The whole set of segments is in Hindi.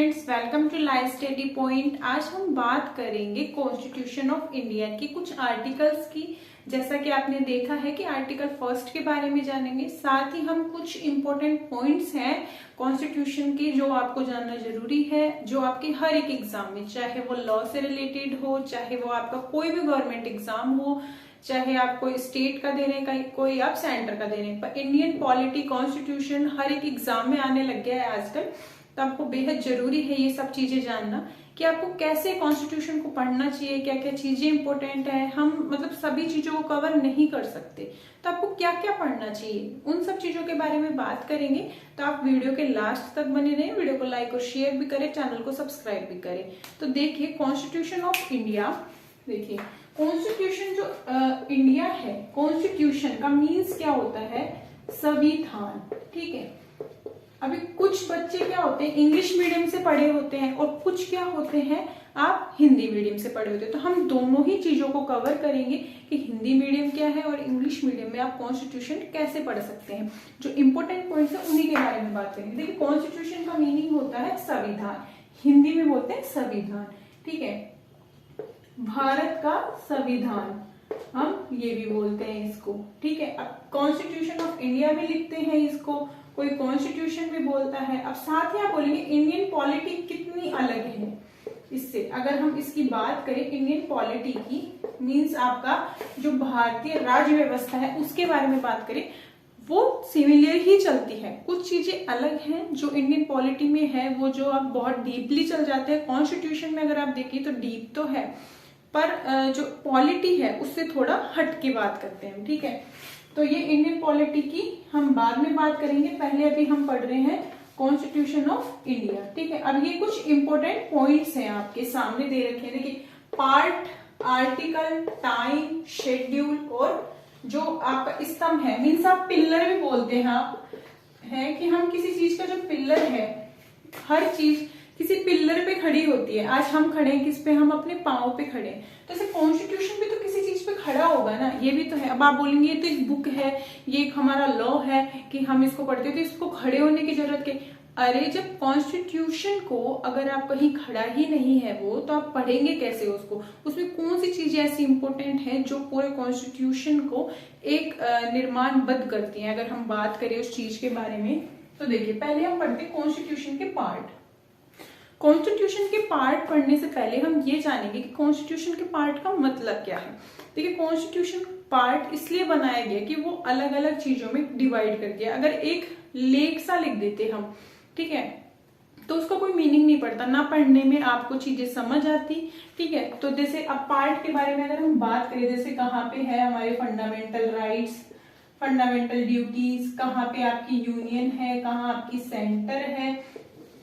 Students, welcome to Live Study Point. आज हम बात करेंगे कॉन्स्टिट्यूशन ऑफ इंडिया की कुछ आर्टिकल्स की। जैसा कि आपने देखा है कि आर्टिकल फर्स्ट के बारे में जानेंगे, साथ ही हम कुछ इंपॉर्टेंट पॉइंट्स हैं कॉन्स्टिट्यूशन के जो आपको जानना जरूरी है, जो आपके हर एक एग्जाम में, चाहे वो लॉ से रिलेटेड हो, चाहे वो आपका कोई भी गवर्नमेंट एग्जाम हो, चाहे आप कोई स्टेट का दे रहे हैं, कोई आप सेंटर का दे रहे हैं, पर इंडियन पॉलिटी, कॉन्स्टिट्यूशन हर एक एग्जाम में आने लग गया है आजकल। तो आपको बेहद जरूरी है ये सब चीजें जानना कि आपको कैसे कॉन्स्टिट्यूशन को पढ़ना चाहिए, क्या क्या चीजें इंपॉर्टेंट है। हम मतलब सभी चीजों को कवर नहीं कर सकते, तो आपको क्या क्या पढ़ना चाहिए, उन सब चीजों के बारे में बात करेंगे। तो आप वीडियो के लास्ट तक बने रहें, वीडियो को लाइक और शेयर भी करें, चैनल को सब्सक्राइब भी करें। तो देखिए कॉन्स्टिट्यूशन ऑफ इंडिया, देखिए कॉन्स्टिट्यूशन जो इंडिया है, कॉन्स्टिट्यूशन का मीन्स क्या होता है, संविधान। ठीक है, अभी कुछ बच्चे क्या होते हैं इंग्लिश मीडियम से पढ़े होते हैं और कुछ क्या होते हैं आप हिंदी मीडियम से पढ़े होते हैं। तो हम दोनों ही चीजों को कवर करेंगे कि हिंदी मीडियम क्या है और इंग्लिश मीडियम में आप कॉन्स्टिट्यूशन कैसे पढ़ सकते हैं। जो इंपॉर्टेंट पॉइंट्स है उन्हीं के बारे में बात करेंगे। देखिए कॉन्स्टिट्यूशन का मीनिंग होता है संविधान, हिंदी में बोलते हैं संविधान। ठीक है, भारत का संविधान हम ये भी बोलते हैं इसको। ठीक है, अब कॉन्स्टिट्यूशन ऑफ इंडिया भी लिखते हैं इसको, कोई कॉन्स्टिट्यूशन भी बोलता है। अब साथ ही आप बोलेंगे इंडियन पॉलिटी कितनी अलग है इससे। अगर हम इसकी बात करें इंडियन पॉलिटी की, मींस आपका जो भारतीय राज्य व्यवस्था है उसके बारे में बात करें, वो सिमिलर ही चलती है। कुछ चीजें अलग हैं जो इंडियन पॉलिटी में है, वो जो आप बहुत डीपली चल जाते हैं। कॉन्स्टिट्यूशन में अगर आप देखिए तो डीप तो है, पर जो पॉलिटी है उससे थोड़ा हट के बात करते हैं। ठीक है, तो ये इंडियन पॉलिटी की हम बाद में बात करेंगे, पहले अभी हम पढ़ रहे हैं कॉन्स्टिट्यूशन ऑफ इंडिया। ठीक है, अब ये कुछ इंपॉर्टेंट पॉइंट्स हैं आपके सामने दे रखे हैं। देखिए पार्ट, आर्टिकल, टाइम, शेड्यूल और जो आपका स्तंभ है, मीन्स आप पिलर भी बोलते हैं आप, है कि हम किसी चीज का जो पिलर है, हर चीज किसी पिलर पे खड़ी होती है। आज हम खड़े हैं किस पे, हम अपने पांव पे खड़े हैं, तो ऐसे कॉन्स्टिट्यूशन भी तो किसी चीज पे खड़ा होगा ना, ये भी तो है। अब आप बोलेंगे ये तो एक बुक है, ये एक हमारा लॉ है कि हम इसको पढ़ते हैं तो इसको खड़े होने की जरूरत क्या। अरे जब कॉन्स्टिट्यूशन को अगर आप कहीं खड़ा ही नहीं है वो, तो आप पढ़ेंगे कैसे उसको। उसमें कौन सी चीजें ऐसी इंपॉर्टेंट है जो पूरे कॉन्स्टिट्यूशन को एक निर्माणबद्ध करती है। अगर हम बात करें उस चीज के बारे में, तो देखिए पहले हम पढ़ते हैं कॉन्स्टिट्यूशन के पार्ट। कॉन्स्टिट्यूशन के पार्ट पढ़ने से पहले हम ये जानेंगे कि कॉन्स्टिट्यूशन के पार्ट का मतलब क्या है। देखिए कॉन्स्टिट्यूशन पार्ट इसलिए बनाया गया कि वो अलग अलग चीजों में डिवाइड कर दिया। अगर एक लेख सा लिख देते हम, ठीक है, तो उसका कोई मीनिंग नहीं पड़ता, ना पढ़ने में आपको चीजें समझ आती। ठीक है, तो जैसे अब पार्ट के बारे में अगर हम बात करें, जैसे कहाँ पे है हमारे फंडामेंटल राइट्स, फंडामेंटल ड्यूटीज, कहाँ पे आपकी यूनियन है, कहाँ आपकी सेंटर है।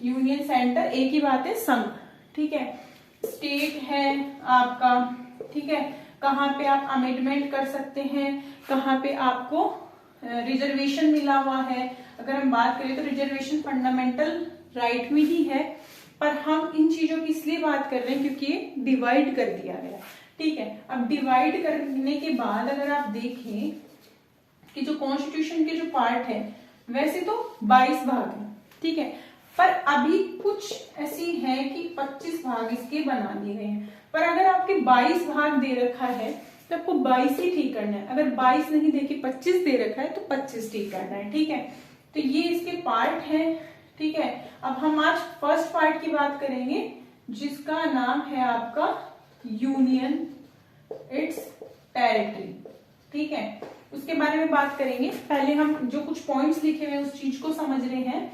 यूनियन सेंटर एक ही बात है, संघ। ठीक है, स्टेट है आपका। ठीक है, कहाँ पे आप अमेंडमेंट कर सकते हैं, कहाँ पे आपको रिजर्वेशन मिला हुआ है। अगर हम बात करें तो रिजर्वेशन फंडामेंटल राइट में ही है, पर हम इन चीजों की इसलिए बात कर रहे हैं क्योंकि ये डिवाइड कर दिया गया। ठीक है, अब डिवाइड करने के बाद अगर आप देखें कि जो कॉन्स्टिट्यूशन के जो पार्ट है, वैसे तो 22 भाग है। ठीक है, पर अभी कुछ ऐसी है कि 25 भाग इसके बना दिए गए हैं। पर अगर आपके 22 भाग दे रखा है तो आपको 22 ही ठीक करना है। अगर 22 नहीं देखिए 25 दे रखा है तो 25 ठीक करना है। ठीक है, तो ये इसके पार्ट है। ठीक है, अब हम आज फर्स्ट पार्ट की बात करेंगे जिसका नाम है आपका यूनियन, इट्स टेरिटरी। ठीक है, उसके बारे में बात करेंगे। पहले हम जो कुछ पॉइंट्स लिखे हुए उस चीज को समझ रहे हैं।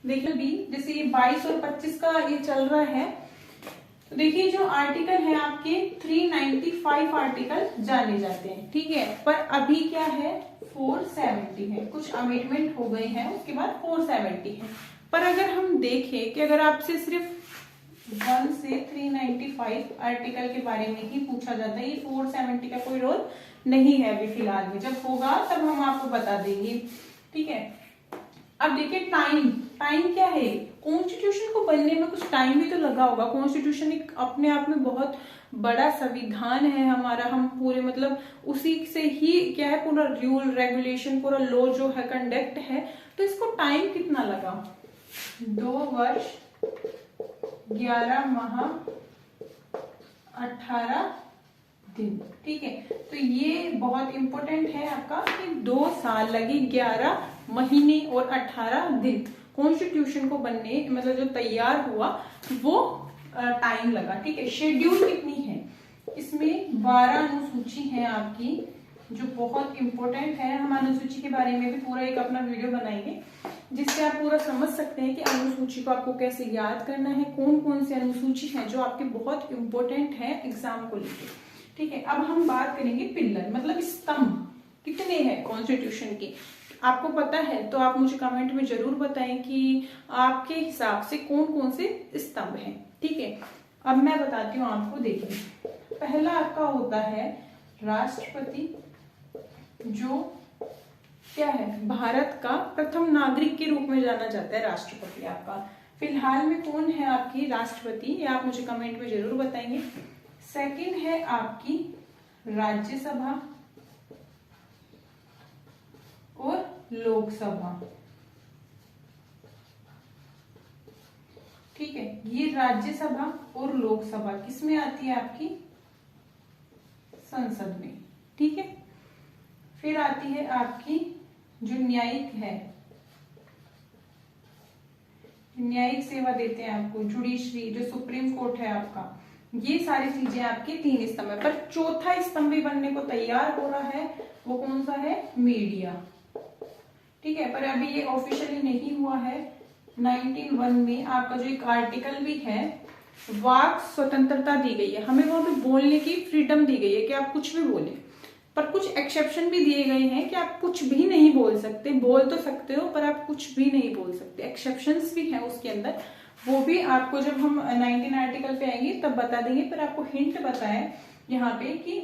देखिए भी जैसे ये 22 और 25 का ये चल रहा है, तो देखिए जो आर्टिकल है आपके 395 आर्टिकल जाने जाते हैं। ठीक है, पर अभी क्या है 470 है, कुछ अमेंडमेंट हो गए हैं, उसके बाद 470 है। पर अगर हम देखें कि अगर आपसे सिर्फ 1 से 395 आर्टिकल के बारे में ही पूछा जाता है, ये 470 का कोई रोल नहीं है अभी फिलहाल में, जब होगा तब हम आपको बता देंगे। ठीक है, अब देखिए टाइम, टाइम क्या है, कॉन्स्टिट्यूशन को बनने में कुछ टाइम भी तो लगा होगा। कॉन्स्टिट्यूशन एक अपने आप में बहुत बड़ा संविधान है हमारा, हम पूरे मतलब उसी से ही क्या है पूरा रूल रेगुलेशन, पूरा लॉ जो है कंडक्ट है। तो इसको टाइम कितना लगा, 2 वर्ष 11 माह 18 दिन। ठीक है, तो ये बहुत इंपॉर्टेंट है आपका कि 2 साल लगे, 11 महीने और 18 दिन कॉन्स्टिट्यूशन को बनने, मतलब जो तैयार हुआ वो टाइम लगा। ठीक है, शेड्यूल कितनी है इसमें? 12 अनुसूची है आपकी, जो बहुत इंपॉर्टेंट है। हम अनुसूची के बारे में भी पूरा एक अपना वीडियो बनाएंगे जिससे आप पूरा समझ सकते हैं कि अनुसूची को आपको कैसे याद करना है, कौन कौन से अनुसूची हैं जो आपके बहुत इंपॉर्टेंट है एग्जाम को लेकर। ठीक है, अब हम बात करेंगे पिलर, मतलब स्तंभ कितने हैं कॉन्स्टिट्यूशन के। आपको पता है तो आप मुझे कमेंट में जरूर बताएं कि आपके हिसाब से कौन कौन से स्तंभ हैं। ठीक है, अब मैं बताती हूँ आपको। देखिए, पहला आपका होता है राष्ट्रपति, जो क्या है, भारत का प्रथम नागरिक के रूप में जाना जाता है राष्ट्रपति आपका। फिलहाल में कौन है आपकी राष्ट्रपति, ये आप मुझे कमेंट में जरूर बताएंगे। सेकंड है आपकी राज्यसभा और लोकसभा। ठीक है, ये राज्यसभा और लोकसभा किसमें आती है? आपकी संसद में। ठीक है, फिर आती है आपकी जो न्यायिक है, न्यायिक सेवा देते हैं आपको, जुडिशरी, जो सुप्रीम कोर्ट है आपका। ये सारी चीजें आपके 3 स्तंभ है, पर चौथा स्तंभ भी बनने को तैयार हो रहा है। वो कौन सा है? मीडिया। ठीक है, पर अभी ये ऑफिशियली नहीं हुआ है। 1901 में आपका जो एक आर्टिकल भी है, वाक स्वतंत्रता दी गई है, हमें वहां पे बोलने की फ्रीडम दी गई है कि आप कुछ भी बोले, पर कुछ एक्सेप्शन भी दिए गए हैं कि आप कुछ भी नहीं बोल सकते। बोल तो सकते हो पर आप कुछ भी नहीं बोल सकते, एक्सेप्शंस भी हैं उसके अंदर। वो भी आपको जब हम 19 आर्टिकल पे आएंगे तब बता देंगे, पर आपको हिंट बताएं यहाँ पे कि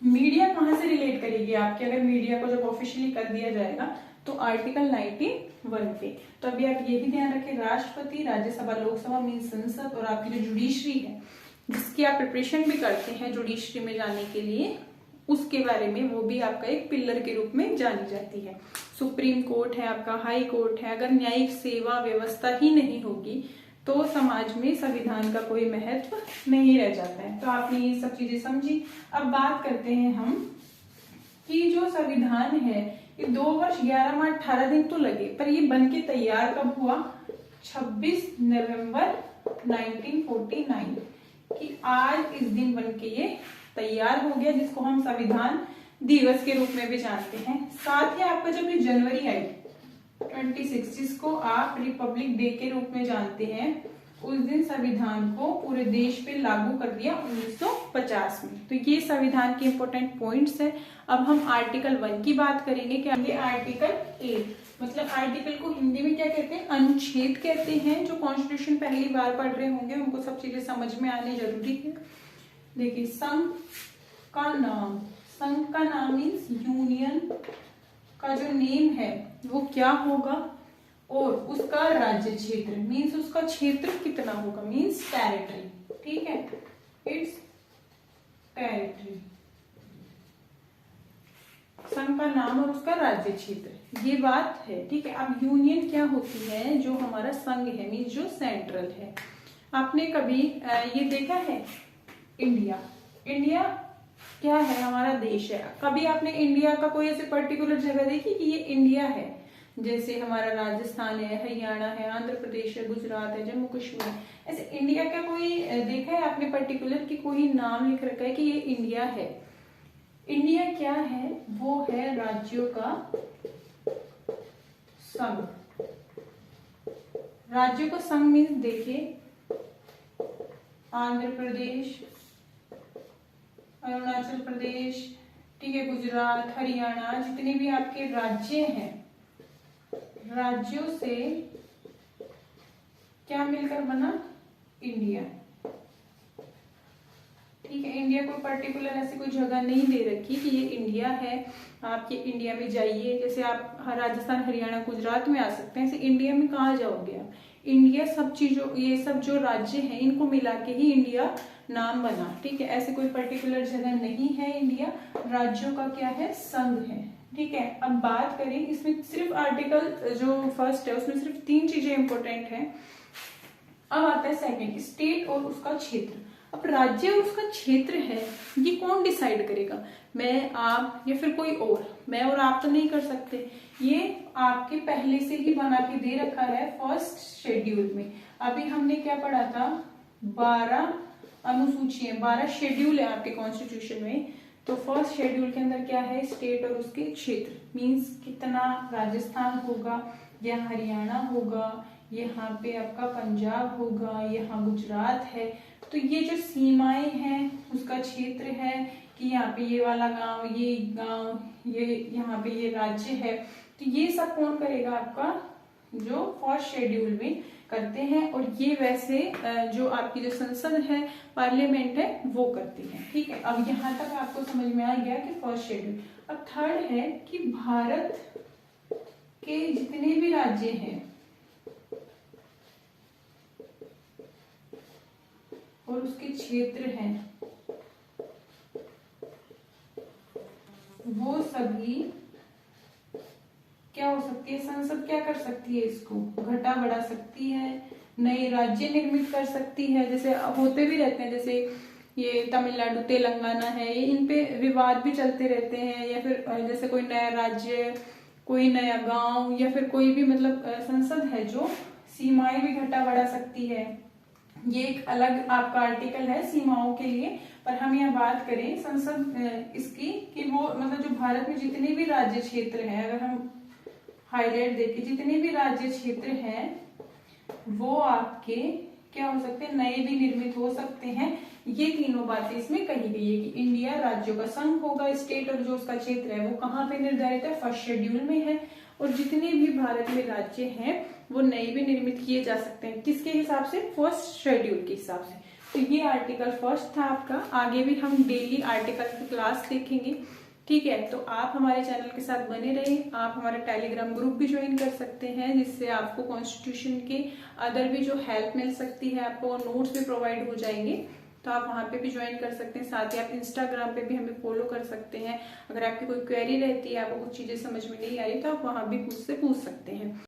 मीडिया कहाँ से रिलेट करेगी आपके, अगर मीडिया को जब ऑफिशियली कर दिया जाएगा तो आर्टिकल 91 पे। तो अभी आप ये भी ध्यान रखें, राष्ट्रपति, राज्यसभा, लोकसभा मीन्स संसद, और आपकी जो जुडिशरी है जिसकी आप प्रिपरेशन भी करते हैं जुडिशरी में जाने के लिए, उसके बारे में, वो भी आपका एक पिलर के रूप में जानी जाती है। सुप्रीम कोर्ट है आपका, हाई कोर्ट है। अगर न्यायिक सेवा व्यवस्था ही नहीं होगी तो समाज में संविधान का कोई महत्व नहीं रह जाता है। तो आपने ये सब चीजें समझी। अब बात करते हैं हम कि जो संविधान है ये 2 वर्ष 11 माह 18 दिन तो लगे, पर ये बन के तैयार कब हुआ? 26 नवंबर 1949 कि आज इस दिन बन के ये तैयार हो गया, जिसको हम संविधान दिवस के रूप में भी जानते हैं। साथ ही आपका जब ये जनवरी आई 26, जिसको आप रिपब्लिक डे के रूप में जानते हैं, उस दिन संविधान को पूरे देश पे लागू कर दिया 1950 में। तो ये संविधान के इंपॉर्टेंट पॉइंट्स है। अब हम आर्टिकल 1 की बात करेंगे। क्या ये आर्टिकल 8, मतलब आर्टिकल को हिंदी में क्या कहते हैं? अनुच्छेद कहते हैं। जो कॉन्स्टिट्यूशन पहली बार पढ़ रहे होंगे उनको सब चीजें समझ में आने जरूरी है। देखिए, संघ का नाम, संघ का नाम मीन्स यूनियन का जो नेम है वो क्या होगा, और उसका राज्य क्षेत्र मीन्स उसका क्षेत्र कितना होगा, मीन्स टेरिटरी। ठीक है, इट्स टेरिटरी। संघ का नाम और उसका राज्य क्षेत्र, ये बात है। ठीक है, अब यूनियन क्या होती है? जो हमारा संघ है मीन्स जो सेंट्रल है। आपने कभी ये देखा है इंडिया, इंडिया क्या है? हमारा देश है। कभी आपने इंडिया का कोई ऐसे पर्टिकुलर जगह देखी कि ये इंडिया है? जैसे हमारा राजस्थान है, हरियाणा है, आंध्र प्रदेश है, गुजरात है, जम्मू कश्मीर है, ऐसे इंडिया का कोई देखा है आपने पर्टिकुलर कि कोई नाम लिख रखा है कि ये इंडिया है? इंडिया क्या है? वो है राज्यों का संघ। राज्यों का संघ मीन्स देखिए, आंध्र प्रदेश, अरुणाचल प्रदेश, ठीक है, गुजरात, हरियाणा, जितने भी आपके राज्य हैं, राज्यों से क्या मिलकर बना? इंडिया। ठीक है, इंडिया को पर्टिकुलर ऐसी कोई जगह नहीं दे रखी कि ये इंडिया है, आप ये इंडिया में जाइए। जैसे आप राजस्थान, हरियाणा, गुजरात में आ सकते हैं, ऐसे इंडिया में कहाँ जाओगे आप? इंडिया सब चीजों, ये सब जो राज्य हैं इनको मिला के ही इंडिया नाम बना। ठीक है, ऐसे कोई पर्टिकुलर जगह नहीं है इंडिया, राज्यों का क्या है? संघ है। ठीक है, अब बात करें इसमें सिर्फ आर्टिकल जो फर्स्ट है उसमें सिर्फ 3 चीजें इंपॉर्टेंट है। अब आता है सेकंड, स्टेट और उसका क्षेत्र। अब राज्य और उसका क्षेत्र है, ये कौन डिसाइड करेगा? मैं, आप या फिर कोई और? मैं और आप तो नहीं कर सकते, ये आपके पहले से ही बना के दे रखा है फर्स्ट शेड्यूल में। अभी हमने क्या पढ़ा था, 12 अनुसूची है, 12 शेड्यूल है आपके कॉन्स्टिट्यूशन में। तो फर्स्ट शेड्यूल के अंदर क्या है, स्टेट और उसके क्षेत्र, मीन्स कितना राजस्थान होगा, या हरियाणा होगा, यहाँ पे आपका पंजाब होगा, यहाँ गुजरात है। तो ये जो सीमाएं हैं उसका क्षेत्र है कि यहाँ पे ये वाला गांव, ये यहाँ पे ये राज्य है। तो ये सब कौन करेगा? आपका जो फर्स्ट शेड्यूल में करते हैं, और ये वैसे जो आपकी जो संसद है, पार्लियामेंट है, वो करती है। ठीक है, अब यहाँ तक आपको समझ में आ गया कि फर्स्ट शेड्यूल। अब थर्ड है कि भारत के जितने भी राज्य हैं और उसके क्षेत्र हैं, वो सभी क्या हो सकती है, संसद क्या कर सकती है, इसको घटा बढ़ा सकती है, नए राज्य निर्मित कर सकती है। जैसे होते भी रहते हैं, जैसे ये तमिलनाडु, तेलंगाना है, ये इन पे विवाद भी चलते रहते हैं, या फिर जैसे कोई नया राज्य, कोई नया गांव, या फिर कोई भी मतलब संसद है जो सीमाएं भी घटा बढ़ा सकती है। ये एक अलग आपका आर्टिकल है सीमाओं के लिए, पर हम यहाँ बात करें संसद इसकी कि वो मतलब जो भारत में जितने भी राज्य क्षेत्र हैं, अगर हम हाईलाइट देखें, जितने भी राज्य क्षेत्र हैं वो आपके क्या हो सकते हैं, नए भी निर्मित हो सकते हैं। ये तीनों बातें इसमें कही गई है कि इंडिया राज्यों का संघ होगा, स्टेट और जो उसका क्षेत्र है वो कहाँ पे निर्धारित है, फर्स्ट शेड्यूल में है। और जितने भी भारत में राज्य हैं वो नए भी निर्मित किए जा सकते हैं, किसके हिसाब से, फर्स्ट शेड्यूल के हिसाब से। तो ये आर्टिकल फर्स्ट था आपका। आगे भी हम डेली आर्टिकल की क्लास देखेंगे। ठीक है, तो आप हमारे चैनल के साथ बने रहिए। आप हमारा टेलीग्राम ग्रुप भी ज्वाइन कर सकते हैं, जिससे आपको कॉन्स्टिट्यूशन के अदर भी जो हेल्प मिल सकती है, आपको नोट्स भी प्रोवाइड हो जाएंगे, तो आप वहां पे भी ज्वाइन कर सकते हैं। साथ ही आप इंस्टाग्राम पे भी हमें फॉलो कर सकते हैं। अगर आपकी कोई क्वेरी रहती है, आपको कुछ चीजें समझ में नहीं आ रही, तो आप वहां भी मुझसे पूछ सकते हैं।